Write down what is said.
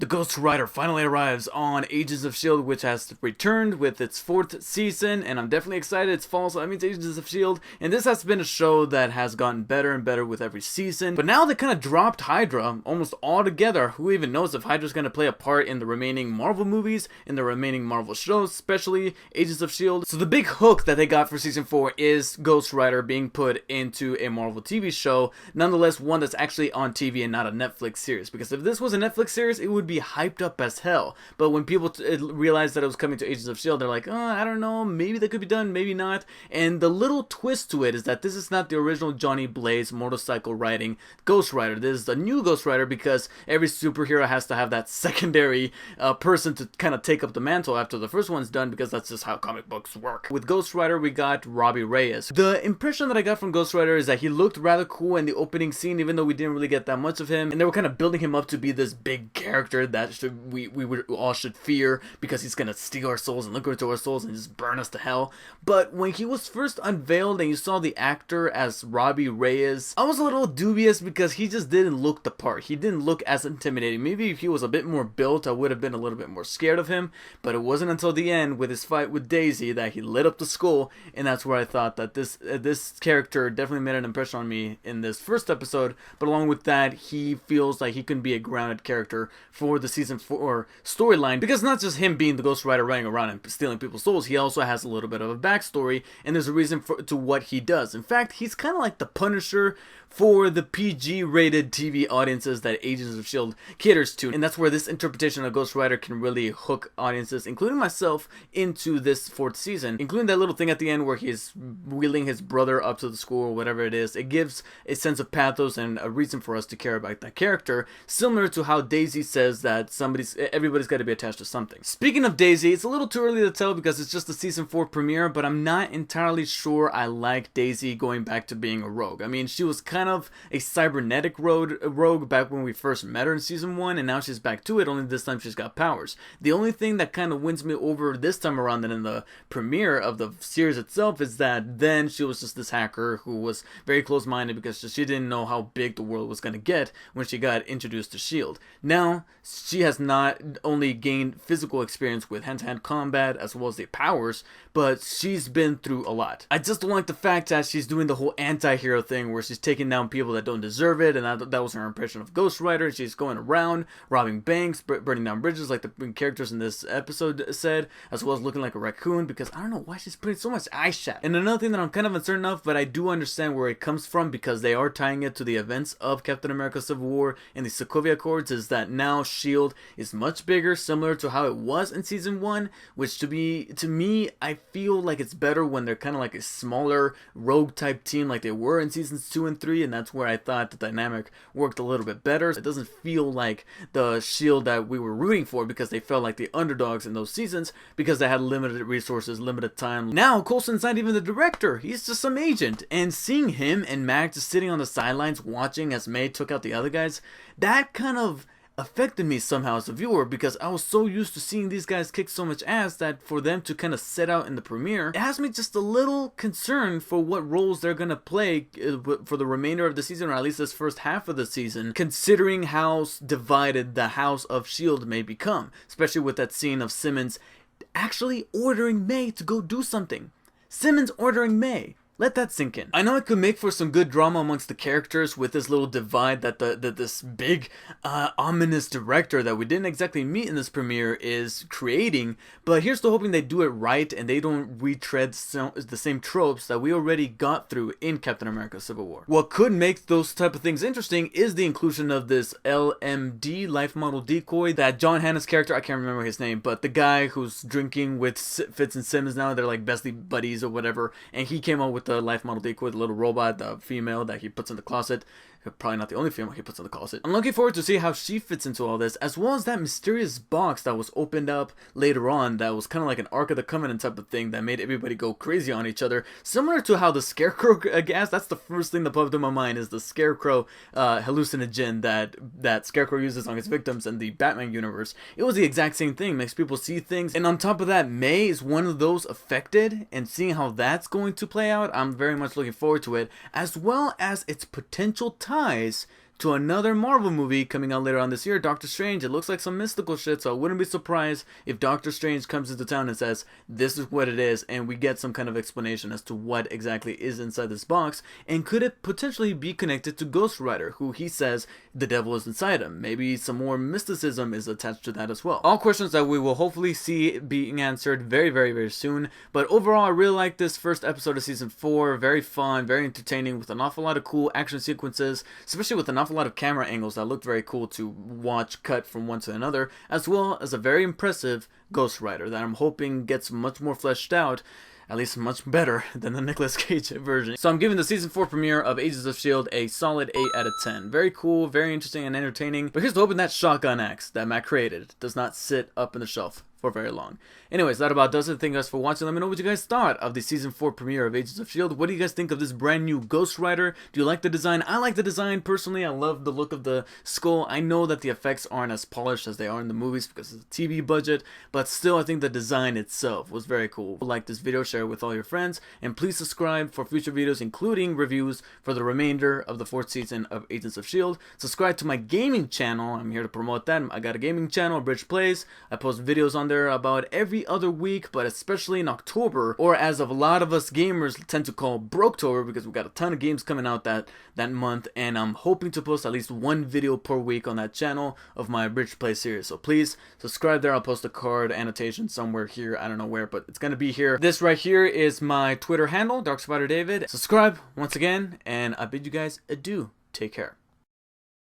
The Ghost Rider finally arrives on Agents of S.H.I.E.L.D, which has returned with its 4th season, and I'm definitely excited. It's fall, so that means Agents of S.H.I.E.L.D, and this has been a show that has gotten better and better with every season. But now they kind of dropped Hydra almost altogether. Who even knows if Hydra's going to play a part in the remaining Marvel movies, in the remaining Marvel shows, especially Agents of S.H.I.E.L.D. So the big hook that they got for season 4 is Ghost Rider being put into a Marvel TV show, nonetheless one that's actually on TV and not a Netflix series. Because if this was a Netflix series, it would be hyped up as hell. But when people realized that it was coming to Agents of S.H.I.E.L.D, they're like, oh, I don't know, maybe that could be done, maybe not. And the little twist to it is that this is not the original Johnny Blaze motorcycle riding Ghost Rider. This is a new Ghost Rider because every superhero has to have that secondary person to kind of take up the mantle after the first one's done, because that's just how comic books work. With Ghost Rider, we got Robbie Reyes. The impression that I got from Ghost Rider is that he looked rather cool in the opening scene, even though we didn't really get that much of him. And they were kind of building him up to be this big character that we all should fear, because he's gonna steal our souls and look into our souls and just burn us to hell. But when he was first unveiled and you saw the actor as Robbie Reyes, I was a little dubious because he just didn't look the part. He didn't look as intimidating. Maybe if he was a bit more built, I would have been a little bit more scared of him. But it wasn't until the end with his fight with Daisy that he lit up the skull, and that's where I thought that this character definitely made an impression on me in this first episode. But along with that, he feels like he can be a grounded character for the season 4 storyline, because not just him being the Ghost Rider running around and stealing people's souls, he also has a little bit of a backstory, and there's a reason to what he does. In fact, he's kind of like the Punisher for the PG-rated TV audiences that Agents of S.H.I.E.L.D caters to, and that's where this interpretation of Ghost Rider can really hook audiences, including myself, into this 4th season, including that little thing at the end where he's wheeling his brother up to the school or whatever it is. It gives a sense of pathos and a reason for us to care about that character, similar to how Daisy says that everybody's got to be attached to something. Speaking of Daisy, it's a little too early to tell because it's just the season 4 premiere, but I'm not entirely sure I like Daisy going back to being a rogue. I mean, she was kind of a cybernetic rogue back when we first met her in season 1, and now she's back to it, only this time she's got powers. The only thing that kind of wins me over this time around than in the premiere of the series itself is that then she was just this hacker who was very close-minded because she didn't know how big the world was going to get when she got introduced to S.H.I.E.L.D. Now, she has not only gained physical experience with hand-to-hand combat as well as the powers, but she's been through a lot. I just don't like the fact that she's doing the whole anti-hero thing where she's taking down people that don't deserve it, and that was her impression of Ghost Rider. She's going around robbing banks, burning down bridges like the characters in this episode said, as well as looking like a raccoon, because I don't know why she's putting so much eyeshadow. And another thing that I'm kind of uncertain of, but I do understand where it comes from because they are tying it to the events of Captain America Civil War and the Sokovia Accords, is that now S.H.I.E.L.D is much bigger, similar to how it was in season 1, which to me, I feel like it's better when they're kind of like a smaller rogue type team like they were in seasons 2 and 3, and that's where I thought the dynamic worked a little bit better. It doesn't feel like the S.H.I.E.L.D that we were rooting for, because they felt like the underdogs in those seasons because they had limited resources, limited time. Now Coulson's not even the director, he's just some agent, and seeing him and Mac just sitting on the sidelines watching as May took out the other guys, that kind of affected me somehow as a viewer, because I was so used to seeing these guys kick so much ass that for them to kind of set out in the premiere, it has me just a little concerned for what roles they're gonna play for the remainder of the season, or at least this first half of the season, considering how divided the House of S.H.I.E.L.D may become, especially with that scene of Simmons actually ordering May to go do something. Simmons ordering May. Let that sink in. I know it could make for some good drama amongst the characters with this little divide that this big, ominous director that we didn't exactly meet in this premiere is creating, but here's to hoping they do it right and they don't retread the same tropes that we already got through in Captain America Civil War. What could make those type of things interesting is the inclusion of this LMD, life model decoy, that John Hanna's character, I can't remember his name, but the guy who's drinking with Fitz and Simmons now, they're like bestie buddies or whatever, and he came up with the life model decoy, the little robot, the female that he puts in the closet. Probably not the only female he puts in the closet. I'm looking forward to see how she fits into all this, as well as that mysterious box that was opened up later on that was kind of like an Ark of the Covenant type of thing that made everybody go crazy on each other, similar to how the Scarecrow gas, that's the first thing that popped in my mind, is the Scarecrow hallucinogen that Scarecrow uses on his victims in the Batman universe. It was the exact same thing, makes people see things, and on top of that, May is one of those affected, and seeing how that's going to play out, I'm very much looking forward to it, as well as its potential ties to another Marvel movie coming out later on this year, Doctor Strange. It looks like some mystical shit, so I wouldn't be surprised if Doctor Strange comes into town and says, this is what it is, and we get some kind of explanation as to what exactly is inside this box, and could it potentially be connected to Ghost Rider, who he says the devil is inside him. Maybe some more mysticism is attached to that as well. All questions that we will hopefully see being answered very, very, very soon, but overall, I really like this first episode of season 4. Very fun, very entertaining, with an awful lot of cool action sequences, especially with an awful lot of camera angles that looked very cool to watch cut from one to another, as well as a very impressive Ghost Rider that I'm hoping gets much more fleshed out, at least much better than the Nicolas Cage version. So I'm giving the season 4 premiere of Agents of S.H.I.E.L.D. a solid 8 out of 10. Very cool, very interesting and entertaining, but here's to hoping that shotgun axe that Matt created does not sit up in the shelf for very long. Anyways, that about does it. Thank you guys for watching. Let me know what you guys thought of the season 4 premiere of Agents of S.H.I.E.L.D. What do you guys think of this brand new Ghost Rider? Do you like the design? I like the design personally. I love the look of the skull. I know that the effects aren't as polished as they are in the movies because of the TV budget, but still I think the design itself was very cool. Like this video, share it with all your friends, and please subscribe for future videos, including reviews for the remainder of the 4th season of Agents of S.H.I.E.L.D. Subscribe to my gaming channel. I'm here to promote that. I got a gaming channel, Bridge Plays. I post videos on there about every other week, but especially in October, or as of a lot of us gamers tend to call Broketober, because we got a ton of games coming out that month, and I'm hoping to post at least one video per week on that channel of my Bridge Play series. So please subscribe there. I'll post a card annotation somewhere here. I don't know where, but it's gonna be here. This right here is my Twitter handle, DarkSpiderDavid. Subscribe once again, and I bid you guys adieu. Take care.